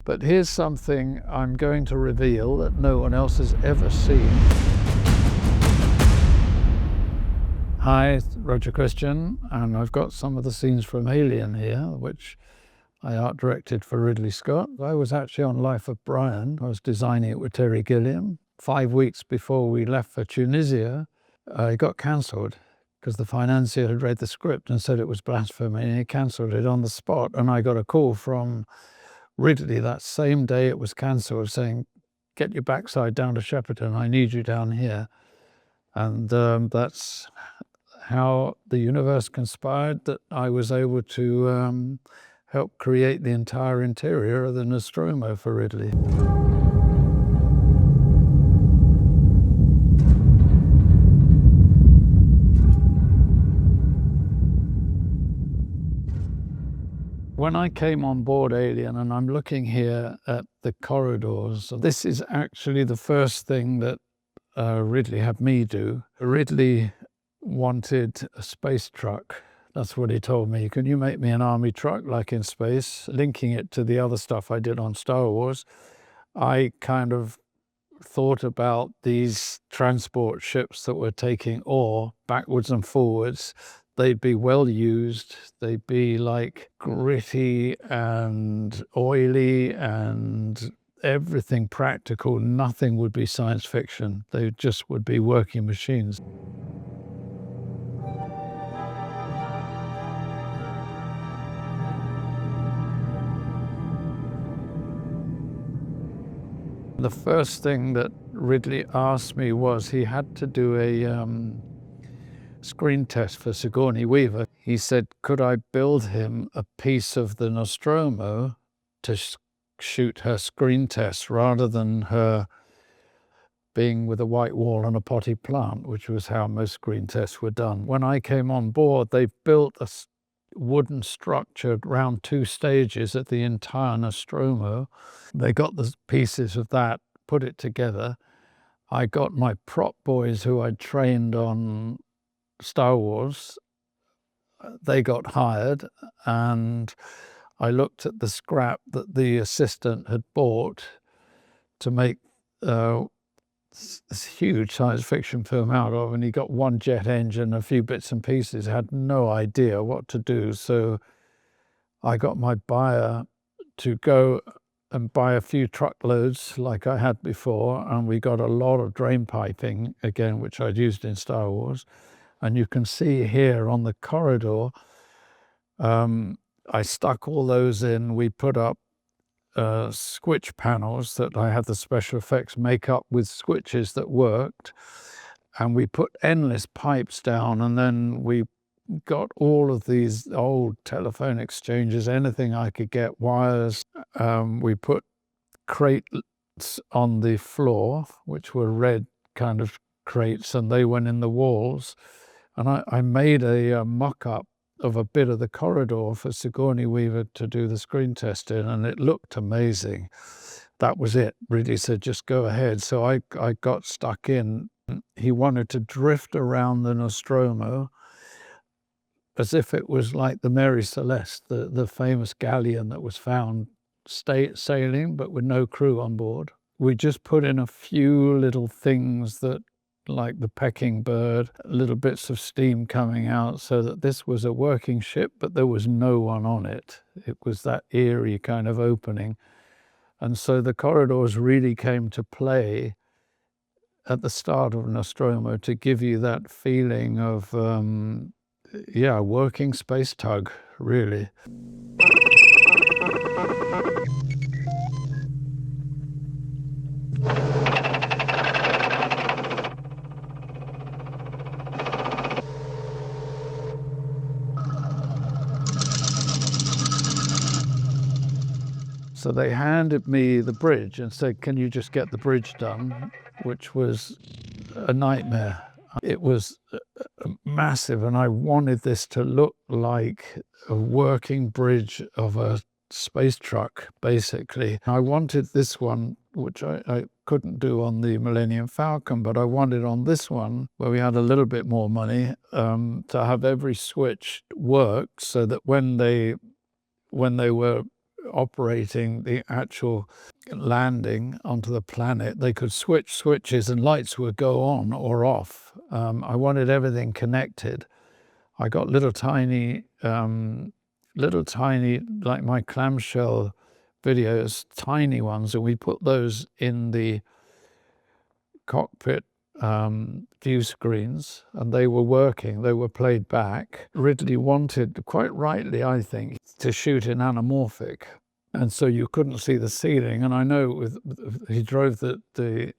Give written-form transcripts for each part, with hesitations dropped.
But here's something I'm going to reveal that no one else has ever seen. Hi, Roger Christian, and I've got some of the scenes from Alien here, which I art directed for Ridley Scott. I was actually on Life of Brian. I was designing it with Terry Gilliam. 5 weeks before we left for Tunisia, it got cancelled because the financier had read the script and said it was blasphemy, and he cancelled it on the spot. And I got a call from Ridley that same day it was cancelled saying, "Get your backside down to Shepperton, I need you down here." And that's how the universe conspired that I was able to help create the entire interior of the Nostromo for Ridley. When I came on board Alien, and I'm looking here at the corridors, this is actually the first thing that Ridley had me do. Ridley wanted a space truck. That's what he told me. "Can you make me an army truck like in space?" Linking it to the other stuff I did on Star Wars, I kind of thought about these transport ships that were taking ore backwards and forwards. They'd be well used, they'd be like gritty and oily and everything practical. Nothing would be science fiction. They just would be working machines. The first thing that Ridley asked me was he had to do a screen test for Sigourney Weaver. He said, could I build him a piece of the Nostromo to shoot her screen test rather than her being with a white wall and a potted plant, which was how most screen tests were done. When I came on board, they built a wooden structure around 2 stages at the entire Nostromo. They got the pieces of that, put it together. I got my prop boys who I'd trained on Star Wars, they got hired, and I looked at the scrap that the assistant had bought to make this huge science fiction film out of, and he got one jet engine, a few bits and pieces, had no idea what to do. So I got my buyer to go and buy a few truckloads like I had before, and we got a lot of drain piping, again, which I'd used in Star Wars. And you can see here on the corridor, I stuck all those in. We put up switch panels that I had the special effects make up with switches that worked. And we put endless pipes down, and then we got all of these old telephone exchanges, anything I could get, wires. We put crates on the floor, which were red kind of crates, and they went in the walls. And I made a mock-up of a bit of the corridor for Sigourney Weaver to do the screen test in, and it looked amazing. That was it. Ridley said, just go ahead. So I got stuck in. He wanted to drift around the Nostromo as if it was like the Mary Celeste, the famous galleon that was found sailing, but with no crew on board. We just put in a few little things that, like the pecking bird, little bits of steam coming out, so that this was a working ship, but there was no one on it. It was that eerie kind of opening. And so the corridors really came to play at the start of Nostromo to give you that feeling of, working space tug, really. So they handed me the bridge and said, can you just get the bridge done? Which was a nightmare. It was massive, and I wanted this to look like a working bridge of a space truck, basically. I wanted this one, which I couldn't do on the Millennium Falcon, but I wanted on this one, where we had a little bit more money, to have every switch work so that when they were operating the actual landing onto the planet. They could switch switches and lights would go on or off. I wanted everything connected. I got little tiny, like my clamshell videos, tiny ones, and we put those in the cockpit view screens, and they were working, they were played back. Ridley wanted, quite rightly I think, to shoot in anamorphic, and so you couldn't see the ceiling. And I know he drove the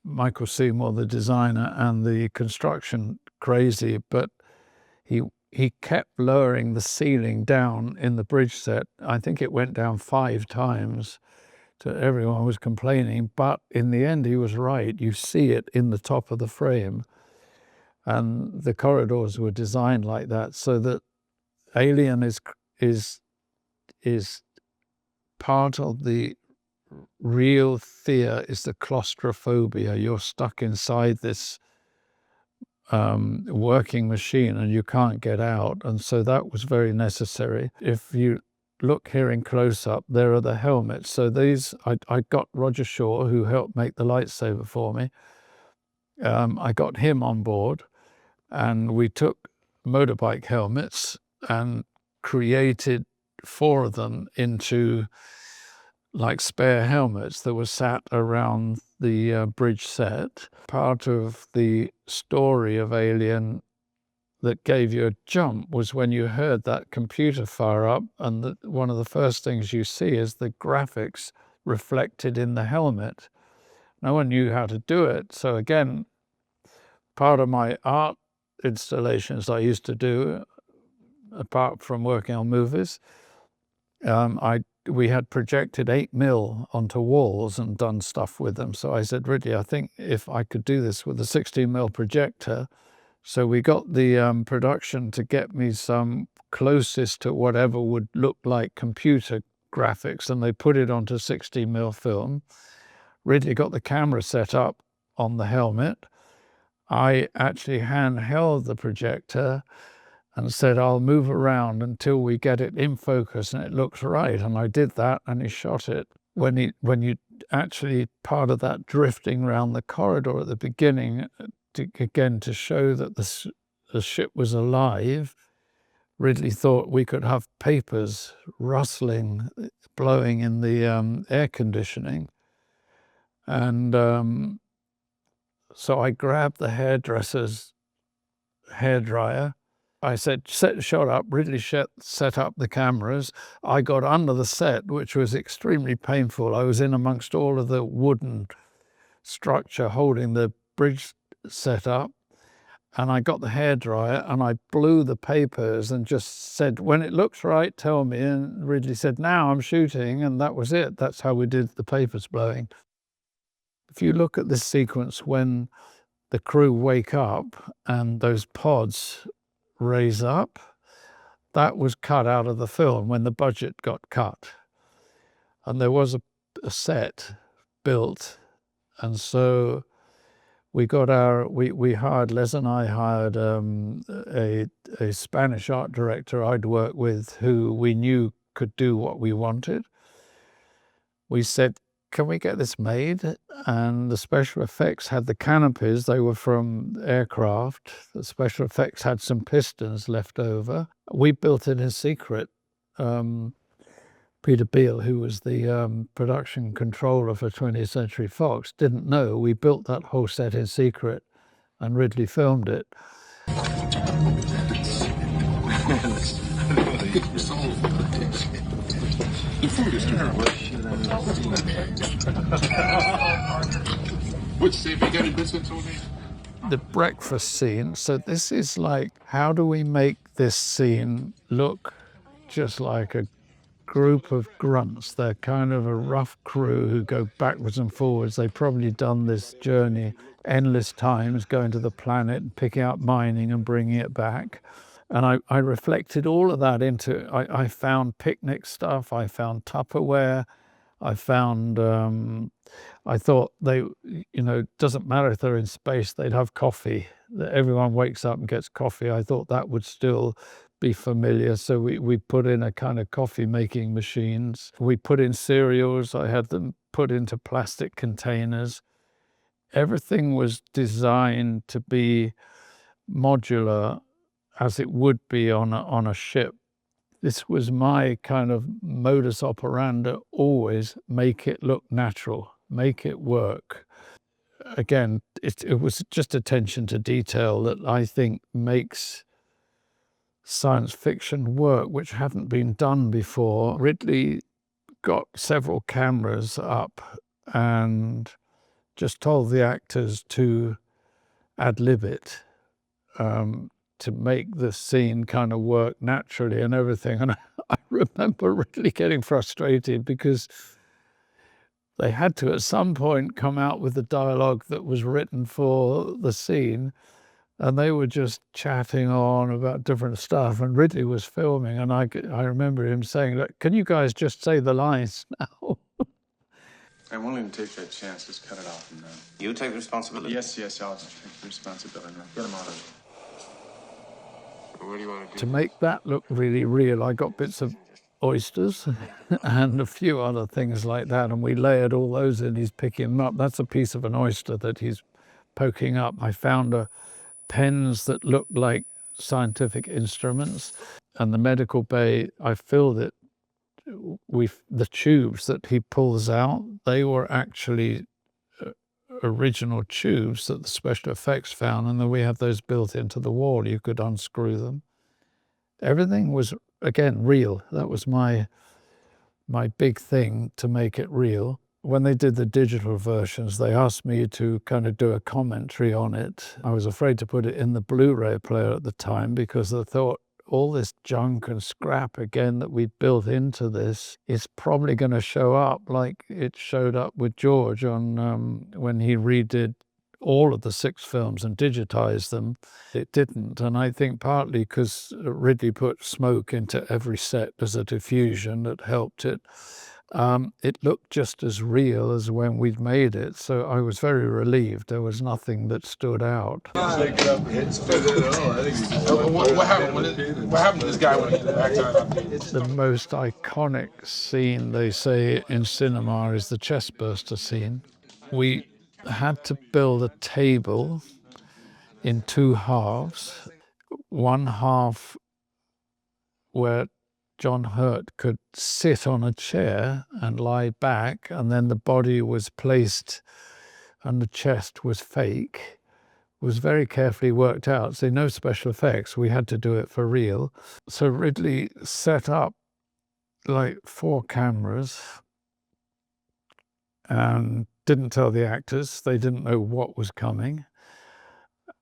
Michael Seymour, the designer, and the construction crazy, but he kept lowering the ceiling down in the bridge set. I think it went down 5 times. Everyone was complaining, but in the end he was right. You see it in the top of the frame, and the corridors were designed like that, so that Alien is part of the real fear is the claustrophobia. You're stuck inside this working machine and you can't get out, and so that was very necessary. If you look here in close-up, there are the helmets. So these, I got Roger Shaw, who helped make the lightsaber for me. I got him on board, and we took motorbike helmets and created 4 of them into like spare helmets that were sat around the bridge set. Part of the story of Alien that gave you a jump was when you heard that computer fire up, and one of the first things you see is the graphics reflected in the helmet. No one knew how to do it. So again, part of my art installations I used to do, apart from working on movies, we had projected 8mm onto walls and done stuff with them. So I said, Ridley, I think if I could do this with a 16mm projector. So we got the production to get me some closest to whatever would look like computer graphics, and they put it onto 16mm film. Ridley got the camera set up on the helmet. I actually handheld the projector and said, I'll move around until we get it in focus and it looks right. And I did that, and he shot it. When you actually, part of that drifting around the corridor at the beginning, to show that the ship was alive, Ridley thought we could have papers rustling, blowing in the air conditioning. And so I grabbed the hairdresser's hairdryer. I said, set the shot up. Ridley set up the cameras. I got under the set, which was extremely painful. I was in amongst all of the wooden structure holding the bridge set up, and I got the hairdryer and I blew the papers and just said, when it looks right, tell me. And Ridley said, now I'm shooting, and that was it. That's how we did the papers blowing. If you look at this sequence when the crew wake up and those pods raise up, that was cut out of the film when the budget got cut. And there was a set built, and so we hired, Les and I hired a Spanish art director I'd worked with, who we knew could do what we wanted. We said, can we get this made? And the special effects had the canopies. They were from aircraft. The special effects had some pistons left over. We built it in secret. Peter Beale, who was the production controller for 20th Century Fox, didn't know we built that whole set in secret, and Ridley filmed it. The food is terrible. Which scene? You getting bits into me? The breakfast scene. So this is like, how do we make this scene look just like a group of grunts? They're kind of a rough crew who go backwards and forwards. They've probably done this journey endless times, going to the planet and picking up mining and bringing it back. And I reflected all of that into, I found picnic stuff, I found Tupperware, I found, I thought they, doesn't matter if they're in space, they'd have coffee. Everyone wakes up and gets coffee. I thought that would still be familiar. So we put in a kind of coffee making machines. We put in cereals. I had them put into plastic containers. Everything was designed to be modular as it would be on a ship. This was my kind of modus operandi, always make it look natural, make it work. Again, it was just attention to detail that I think makes science fiction work, which hadn't been done before. Ridley got several cameras up and just told the actors to ad-lib it, to make the scene kind of work naturally and everything. And I remember really getting frustrated because they had to, at some point, come out with the dialogue that was written for the scene, and they were just chatting on about different stuff, and Ridley was filming, and I remember him saying, "Look, can you guys just say the lines now?" I'm willing to take that chance. Just cut it off and You take the responsibility? Yes, I'll take the responsibility. Get him out of it. What do you want to do? To make that look really real, I got bits of oysters and a few other things like that, and we layered all those in. He's picking them up. That's a piece of an oyster that he's poking up. I found pens that looked like scientific instruments, and the medical bay, I filled it. The tubes that he pulls out, they were actually original tubes that the special effects found, and then we have those built into the wall. You could unscrew them. Everything was, again, real. That was my big thing, to make it real. When they did the digital versions, they asked me to kind of do a commentary on it. I was afraid to put it in the Blu-ray player at the time because I thought all this junk and scrap again that we built into this is probably going to show up like it showed up with George on when he redid all of the 6 films and digitized them. It didn't, and I think partly because Ridley put smoke into every set as a diffusion that helped it. It looked just as real as when we'd made it, so I was very relieved. There was nothing that stood out. What happened to this guy when he backed out? The most iconic scene, they say, in cinema is the chestburster scene. We had to build a table in 2 halves. One half where John Hurt could sit on a chair and lie back, and then the body was placed and the chest was fake. It was very carefully worked out. So no special effects. We had to do it for real. So Ridley set up like 4 cameras and didn't tell the actors. They didn't know what was coming.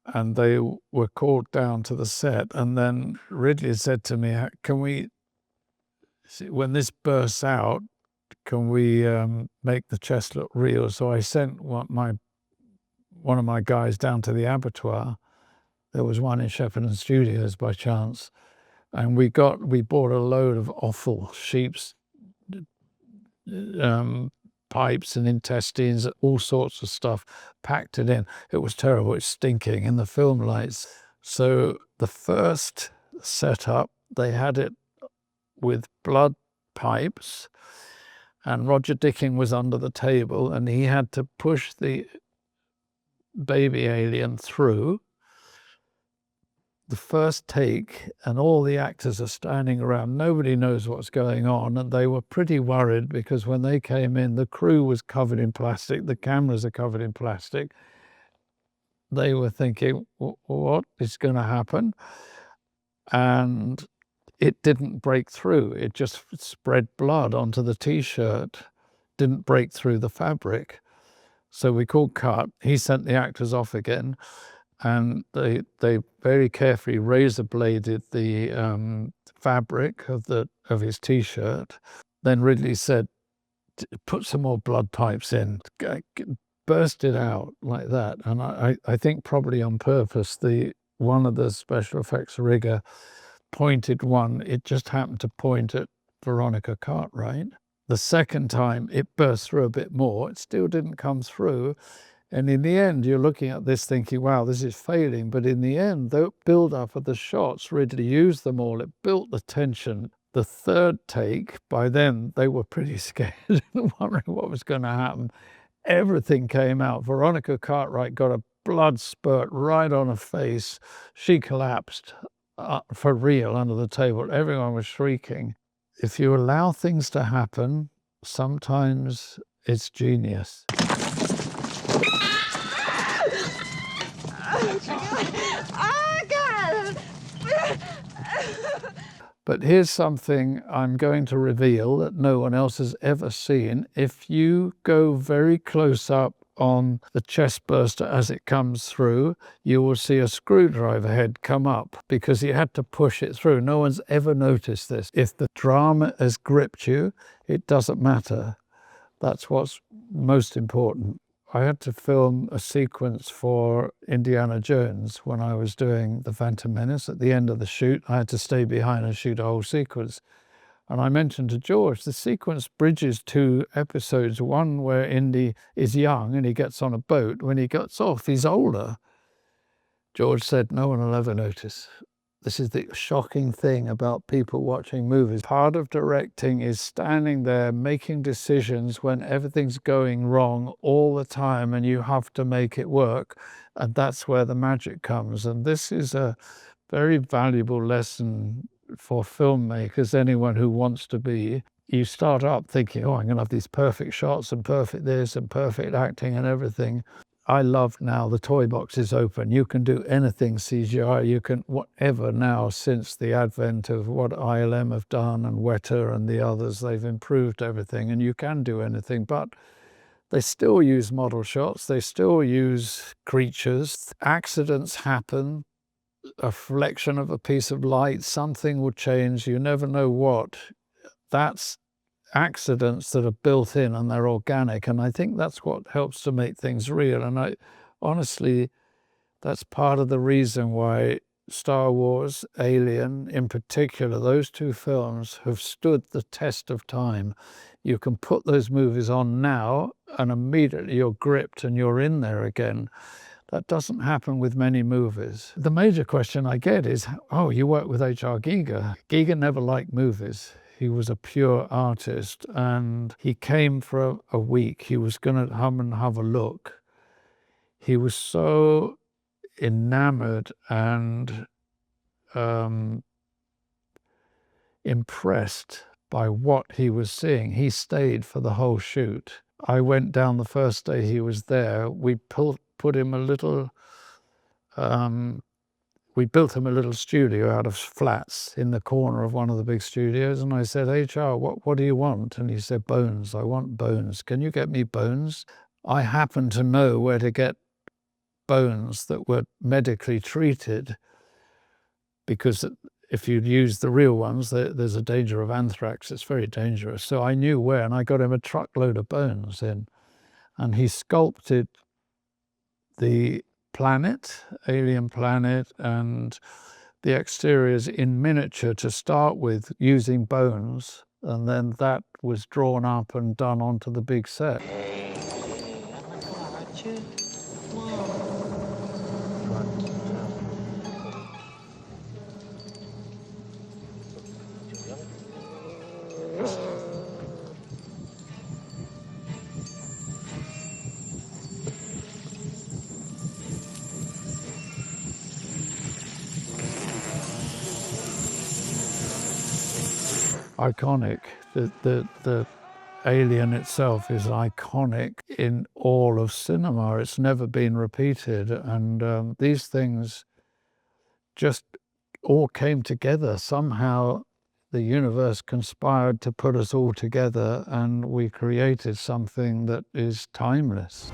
And they were called down to the set. And then Ridley said to me, "Can we, when this bursts out, can we make the chest look real?" So I sent one of my guys down to the abattoir. There was one in Shepperton Studios by chance. And we bought a load of offal, sheep's pipes and intestines, all sorts of stuff, packed it in. It was terrible. It's stinking in the film lights. So the first setup, they had it with blood pipes, and Roger Dicking was under the table, and he had to push the baby alien through the first take, and all the actors are standing around. Nobody knows what's going on, and they were pretty worried because when they came in, the crew was covered in plastic, the cameras are covered in plastic. They were thinking, what is going to happen? And it didn't break through. It just spread blood onto the T-shirt, didn't break through the fabric. So we called cut. He sent the actors off again, and they very carefully razor bladed the fabric of his T-shirt. Then Ridley said, "Put some more blood pipes in, burst it out like that." And I think probably on purpose, one of the special effects rigger pointed one. It just happened to point at Veronica Cartwright. The second time it burst through a bit more. It still didn't come through. And in the end, you're looking at this thinking, wow, this is failing. But in the end, the build-up of the shots, Ridley used them all. It built the tension. The third take, by then, they were pretty scared and wondering what was going to happen. Everything came out. Veronica Cartwright got a blood spurt right on her face. She collapsed for real under the table. Everyone was shrieking. If you allow things to happen, sometimes it's genius. But here's something I'm going to reveal that no one else has ever seen. If you go very close up on the chestburster as it comes through, you will see a screwdriver head come up because he had to push it through. No one's ever noticed this. If the drama has gripped you, it doesn't matter. That's what's most important. I had to film a sequence for Indiana Jones when I was doing The Phantom Menace. At the end of the shoot, I had to stay behind and shoot a whole sequence. And I mentioned to George, the sequence bridges two episodes. One where Indy is young and he gets on a boat. When he gets off, he's older. George said, no one will ever notice. This is the shocking thing about people watching movies. Part of directing is standing there making decisions when everything's going wrong all the time and you have to make it work. And that's where the magic comes. And this is a very valuable lesson for filmmakers, anyone who wants to be. You start up thinking, oh, I'm going to have these perfect shots and perfect this and perfect acting and everything. I love now the toy box is open. You can do anything CGI, you can whatever now since the advent of what ILM have done and Weta and the others, they've improved everything and you can do anything, but they still use model shots, they still use creatures. Accidents happen, a reflection of a piece of light, something will change, you never know what. That's accidents that are built in and they're organic, and I think that's what helps to make things real. And I honestly, that's part of the reason why Star Wars, Alien in particular, those two films have stood the test of time. You can put those movies on now and immediately you're gripped and you're in there again. That doesn't happen with many movies. The major question I get is, oh, you work with H.R. Giger. Giger never liked movies. He was a pure artist and he came for a week. He was going to come and have a look. He was so enamored and impressed by what he was seeing. He stayed for the whole shoot. I went down the first day he was there. We put him a little we built him a little studio out of flats in the corner of one of the big studios. And I said, HR, what do you want? And he said, bones. I want bones. Can you get me bones? I happen to know where to get bones that were medically treated, because if you'd use the real ones, there's a danger of anthrax. It's very dangerous. So I knew where, and I got him a truckload of bones in. And he sculpted the planet, alien planet, and the exteriors in miniature to start with using bones, and then that was drawn up and done onto the big set. Iconic. The alien itself is iconic in all of cinema. It's never been repeated, and these things just all came together. Somehow the universe conspired to put us all together and we created something that is timeless.